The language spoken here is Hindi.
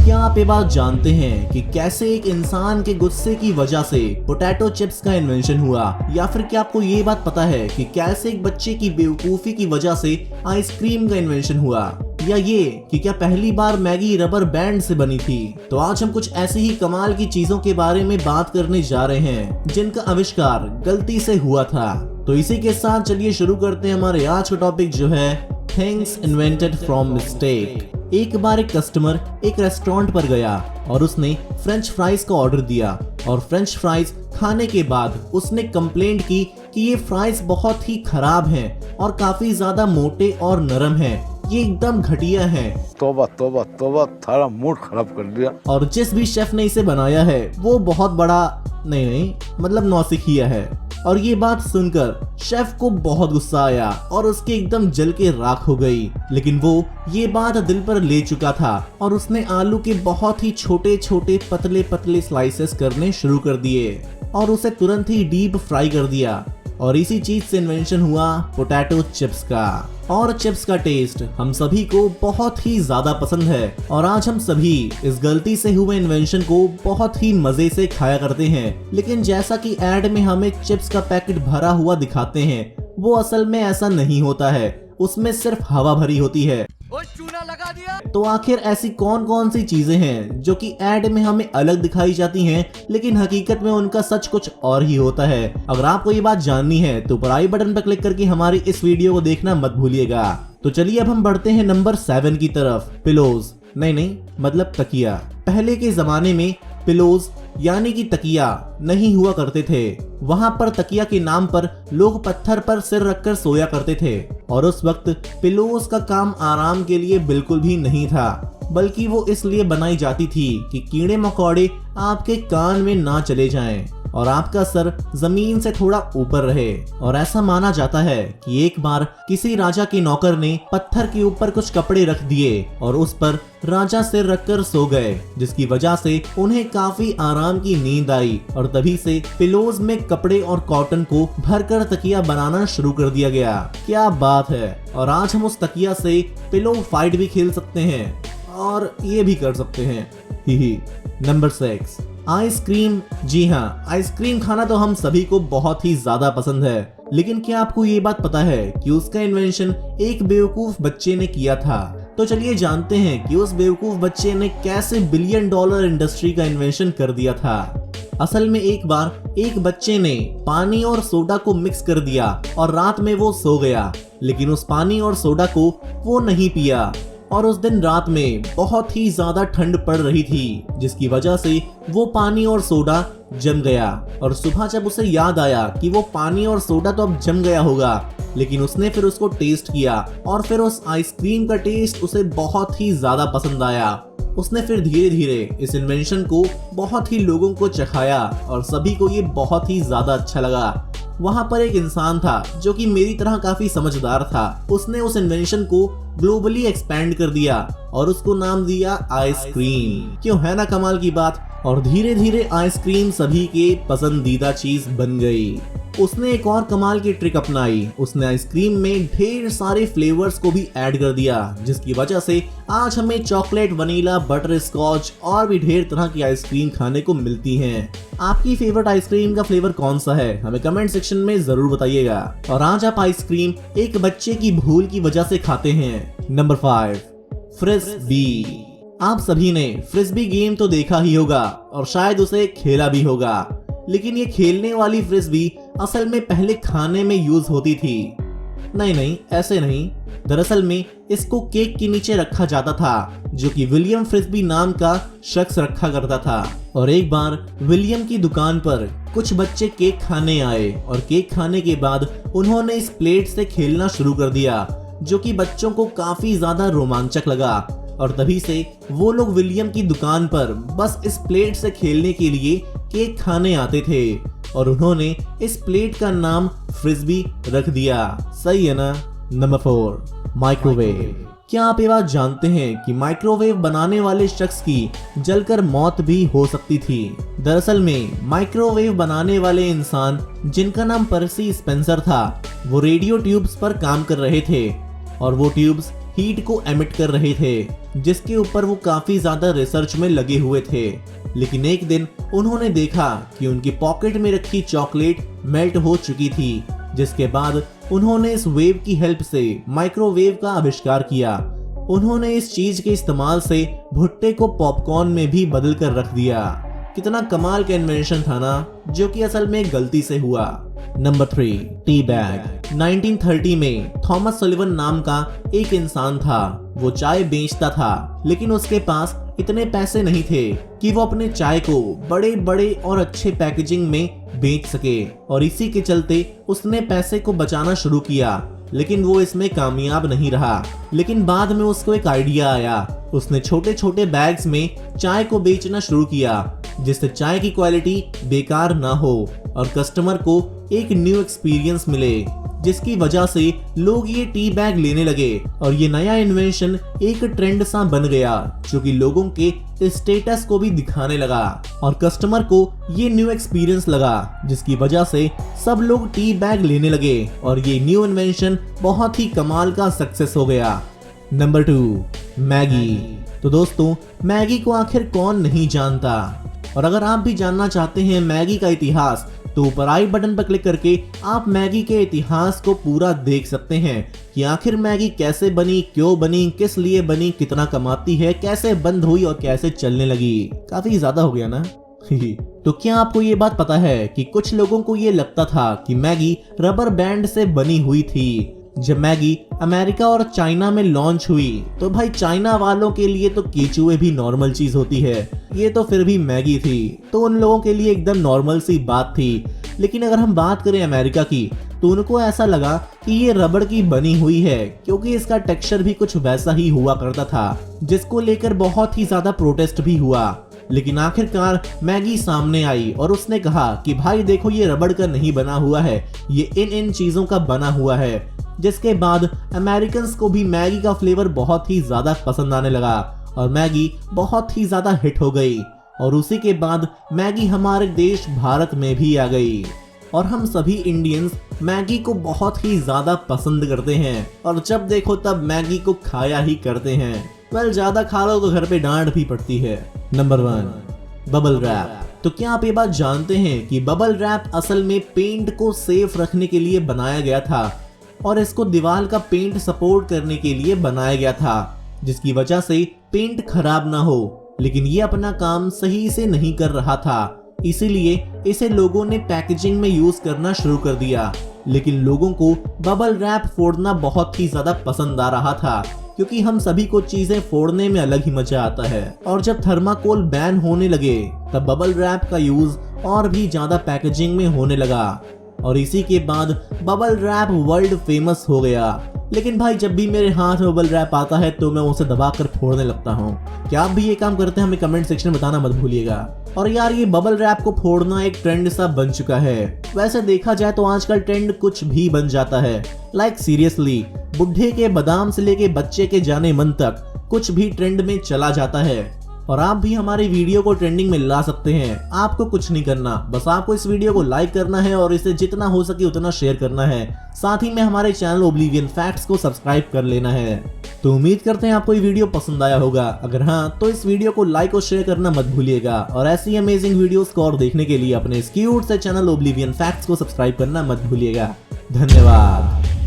क्या आप ये बात जानते हैं कि कैसे एक इंसान के गुस्से की वजह से पोटैटो चिप्स का इन्वेंशन हुआ? या फिर क्या आपको ये बात पता है कि कैसे एक बच्चे की बेवकूफी की वजह से आइसक्रीम का इन्वेंशन हुआ? या ये कि क्या पहली बार मैगी रबर बैंड से बनी थी? तो आज हम कुछ ऐसी ही कमाल की चीजों के बारे में बात करने जा रहे हैं जिनका आविष्कार गलती से हुआ था। तो इसी के साथ चलिए शुरू करते हैं हमारे आज का टॉपिक जो है थिंग्स इन्वेंटेड फ्रॉम मिस्टेक। एक बार एक कस्टमर एक रेस्टोरेंट पर गया और उसने फ्रेंच फ्राइज का ऑर्डर दिया और फ्रेंच फ्राइज खाने के बाद उसने कंप्लेंट की कि ये फ्राइज बहुत ही खराब हैं और काफी ज्यादा मोटे और नरम हैं, ये एकदम घटिया हैं। तौबा तौबा तौबा, थारा मूड खराब कर दिया। और जिस भी शेफ ने इसे बनाया है वो बहुत बड़ा नहीं मतलब नौसिखिया है। और ये बात सुनकर शेफ को बहुत गुस्सा आया और उसके एकदम जल के राख हो गई। लेकिन वो ये बात दिल पर ले चुका था और उसने आलू के बहुत ही छोटे छोटे पतले पतले स्लाइसेस करने शुरू कर दिए और उसे तुरंत ही डीप फ्राई कर दिया। और इसी चीज से इन्वेंशन हुआ पोटैटो चिप्स का। और चिप्स का टेस्ट हम सभी को बहुत ही ज्यादा पसंद है और आज हम सभी इस गलती से हुए इन्वेंशन को बहुत ही मजे से खाया करते हैं। लेकिन जैसा कि एड में हमें चिप्स का पैकेट भरा हुआ दिखाते हैं, वो असल में ऐसा नहीं होता है, उसमें सिर्फ हवा भरी होती है। चूना लगा दिया। तो आखिर ऐसी कौन कौन सी चीजें हैं जो कि एड में हमें अलग दिखाई जाती हैं, लेकिन हकीकत में उनका सच कुछ और ही होता है? अगर आपको ये बात जाननी है तो ऊपर आई बटन पर क्लिक करके हमारी इस वीडियो को देखना मत भूलिएगा। तो चलिए अब हम बढ़ते हैं नंबर 7 की तरफ। पिलोज नहीं मतलब तकिया। पहले के जमाने में पिलोज यानी कि तकिया नहीं हुआ करते थे। वहां पर तकिया के नाम पर लोग पत्थर पर सिर रखकर सोया करते थे और उस वक्त पिलोज का काम आराम के लिए बिल्कुल भी नहीं था, बल्कि वो इसलिए बनाई जाती थी कि कीड़े मकोड़े आपके कान में ना चले जाएं और आपका सर जमीन से थोड़ा ऊपर रहे। और ऐसा माना जाता है कि एक बार किसी राजा के नौकर ने पत्थर के ऊपर कुछ कपड़े रख दिए और उस पर राजा सिर रखकर सो गए, जिसकी वजह से उन्हें काफी आराम की नींद आई और तभी से पिलोज में कपड़े और कॉटन को भरकर तकिया बनाना शुरू कर दिया गया। क्या बात है। और आज हम उस तकिया से पिलो फाइट भी खेल सकते हैं और ये भी कर सकते हैं। ही नंबर 6 आइसक्रीम। जी हाँ, आइसक्रीम खाना तो हम सभी को बहुत ही ज्यादा पसंद है। लेकिन क्या आपको ये बात पता है कि उसका इन्वेंशन एक बेवकूफ बच्चे ने किया था? तो चलिए जानते हैं कि उस बेवकूफ बच्चे ने कैसे $1 बिलियन इंडस्ट्री का इन्वेंशन कर दिया था। असल में एक बार एक बच्चे ने पानी और सोडा को मिक्स कर दिया और रात में वो सो गया, लेकिन उस पानी और सोडा को वो नहीं पिया। और उस दिन रात में बहुत ही ज्यादा ठंड पड़ रही थी, जिसकी वजह से वो पानी और सोडा जम गया। और सुबह जब उसे याद आया कि वो पानी और सोडा तो अब जम गया होगा, लेकिन उसने फिर उसको टेस्ट किया और फिर उस आइसक्रीम का टेस्ट उसे बहुत ही ज्यादा पसंद आया। उसने फिर धीरे धीरे इस इन्वेंशन को बहुत ही लोगों को चखाया और सभी को ये बहुत ही ज्यादा अच्छा लगा। वहां पर एक इंसान था जो कि मेरी तरह काफी समझदार था। उसने उस इन्वेंशन को ग्लोबली एक्सपैंड कर दिया और उसको नाम दिया आइसक्रीम। क्यों, है ना कमाल की बात? और धीरे धीरे आइसक्रीम सभी के पसंदीदा चीज बन गई। उसने एक और कमाल की ट्रिक अपनाई। उसने आइसक्रीम में ढेर सारे फ्लेवर्स को भी ऐड कर दिया, जिसकी वजह से आज हमें चॉकलेट, वनीला, बटर स्कॉच और भी ढेर तरह की आइसक्रीम खाने को मिलती हैं। आपकी फेवरेट आइसक्रीम का फ्लेवर कौन सा है? हमें कमेंट सेक्शन में जरूर बताइएगा। और आज आप आइसक्रीम एक बच्चे की भूल की वजह से खाते हैं। Number 5 frisbee. आप सभी ने फ्रिस्बी गेम तो देखा ही होगा और शायद उसे खेला भी होगा, लेकिन ये खेलने वाली फ्रिस्बी असल में पहले खाने में यूज होती थी। नहीं ऐसे नहीं। दरअसल में इसको केक के नीचे रखा जाता था, जो कि विलियम फ्रिस्बी नाम का शख्स रखा करता था। और एक बार विलियम की दुकान पर कुछ बच्चे केक खाने आए और केक खाने के बाद उन्होंने इस प्लेट से खेलना शुरू कर दिया, जो कि बच्चों को काफी ज्यादा रोमांचक लगा। और तभी से वो लोग विलियम की दुकान पर बस इस प्लेट से खेलने के लिए केक खाने आते थे और उन्होंने इस प्लेट का नाम फ्रिस्बी रख दिया। सही है ना? Number 4 microwave. क्या आप ये बात जानते हैं कि माइक्रोवेव बनाने वाले शख्स की जलकर मौत भी हो सकती थी? दरअसल में माइक्रोवेव बनाने वाले इंसान, जिनका नाम पर्सी स्पेंसर था, वो रेडियो ट्यूब्स पर काम कर रहे थे और वो ट्यूब्स हीट को एमिट कर रहे थे, जिसके ऊपर वो काफी ज्यादा रिसर्च में लगे हुए थे। लेकिन एक दिन उन्होंने देखा कि उनकी पॉकेट में रखी चॉकलेट मेल्ट हो चुकी थी, जिसके बाद उन्होंने इस वेव की हेल्प से माइक्रोवेव का आविष्कार किया। उन्होंने इस चीज के इस्तेमाल से भुट्टे को पॉपकॉर्न में भी बदल कर रख दिया। कितना कमाल का इन्वेंशन था ना, जो कि असल में गलती से हुआ। Number 3, tea bag. 1930 में थॉमस सलिवन नाम का एक इंसान था। वो चाय बेचता था, लेकिन उसके पास इतने पैसे नहीं थे कि वो अपने चाय को बड़े बड़े और अच्छे पैकेजिंग में बेच सके, और इसी के चलते उसने पैसे को बचाना शुरू किया। लेकिन वो इसमें कामयाब नहीं रहा। लेकिन बाद में उसको एक आइडिया आया। उसने छोटे छोटे बैग्स में चाय को बेचना शुरू किया, जिससे चाय की क्वालिटी बेकार ना हो और कस्टमर को एक न्यू एक्सपीरियंस मिले, जिसकी वजह से लोग ये टी बैग लेने लगे। और ये नया इन्वेंशन एक ट्रेंड सा बन गया, जो कि लोगों के स्टेटस को भी दिखाने लगा और कस्टमर को ये न्यू एक्सपीरियंस लगा, जिसकी वजह से सब लोग टी बैग लेने लगे और ये न्यू इन्वेंशन बहुत ही कमाल का सक्सेस हो गया। Number 2, Maggi. तो दोस्तों, मैगी को आखिर कौन नहीं जानता, और अगर आप भी जानना चाहते हैं मैगी का इतिहास, तो ऊपर आई बटन पर क्लिक करके आप मैगी के इतिहास को पूरा देख सकते हैं कि आखिर मैगी कैसे बनी, क्यों बनी, किस लिए बनी, कितना कमाती है, कैसे बंद हुई और कैसे चलने लगी। काफी ज्यादा हो गया ना। तो क्या आपको ये बात पता है कि कुछ लोगों को ये लगता था कि मैगी रबर बैंड से बनी हुई थी। जब मैगी अमेरिका और चाइना में लॉन्च हुई, तो भाई चाइना वालों के लिए तो केचुए भी नॉर्मल चीज होती है, ये तो फिर भी मैगी थी, तो उन लोगों के लिए एकदम नॉर्मल सी बात थी। लेकिन अगर हम बात करें अमेरिका की, तो उनको ऐसा लगा कि ये रबड़ की बनी हुई है, क्योंकि इसका टेक्सचर भी कुछ वैसा ही हुआ करता था, जिसको लेकर बहुत ही ज्यादा प्रोटेस्ट भी हुआ। लेकिन आखिरकार मैगी सामने आई और उसने कहा कि भाई देखो, ये रबड़ का नहीं बना हुआ है, ये इन चीजों का बना हुआ है। जिसके बाद अमेरिकन्स को भी मैगी का फ्लेवर बहुत ही ज्यादा पसंद आने लगा और मैगी बहुत ही ज्यादा हिट हो गई। और उसी के बाद मैगी हमारे देश भारत में भी आ गई और हम सभी इंडियंस मैगी को बहुत ही ज्यादा पसंद करते हैं और जब देखो तब मैगी को खाया ही करते हैं। वेल, ज्यादा खा लो तो घर पे डांट भी पड़ती है। Number 1, bubble wrap. तो क्या आप ये बात जानते हैं कि बबल रैप असल में पेंट को सेफ रखने के लिए बनाया गया था और इसको दीवार का पेंट सपोर्ट करने के लिए बनाया गया था, जिसकी वजह से पेंट खराब ना हो। लेकिन ये अपना काम सही से नहीं कर रहा था, इसीलिए इसे लोगों ने पैकेजिंग में यूज करना शुरू कर दिया। लेकिन लोगों को बबल रैप फोड़ना बहुत ही ज्यादा पसंद आ रहा था, क्योंकि हम सभी को चीजें फोड़ने में अलग ही मजा आता है। और जब थर्माकोल बैन होने लगे, तब बबल रैप का यूज और भी ज्यादा पैकेजिंग में होने लगा और इसी के बाद बबल रैप वर्ल्ड फेमस हो गया। लेकिन भाई, जब भी मेरे हाथ में बबल रैप आता है तो मैं उसे दबाकर फोड़ने लगता हूँ। क्या आप भी ये काम करते हैं? हमें कमेंट सेक्शन में बताना मत भूलिएगा। और यार, ये बबल रैप को फोड़ना एक ट्रेंड सा बन चुका है। वैसे देखा जाए तो आजकल ट्रेंड कुछ भी बन जाता है। लाइक सीरियसली, बुढ़े के बादाम से लेके बच्चे के जाने मन तक कुछ भी ट्रेंड में चला जाता है। और आप भी हमारी वीडियो को ट्रेंडिंग में ला सकते हैं। आपको कुछ नहीं करना, बस आपको इस वीडियो को लाइक करना है और इसे जितना हो सके उतना शेयर करना है। साथ ही में हमारे चैनल ओब्लिवियन फैक्ट्स को सब्सक्राइब कर लेना है। तो उम्मीद करते हैं आपको ये वीडियो पसंद आया होगा। अगर हाँ, तो इस वीडियो को लाइक और शेयर करना मत भूलिएगा और ऐसी अमेजिंग वीडियोस को और देखने के लिए अपने इस क्यूट से चैनल ओब्लिवियन फैक्ट्स को सब्सक्राइब करना मत भूलिएगा। धन्यवाद।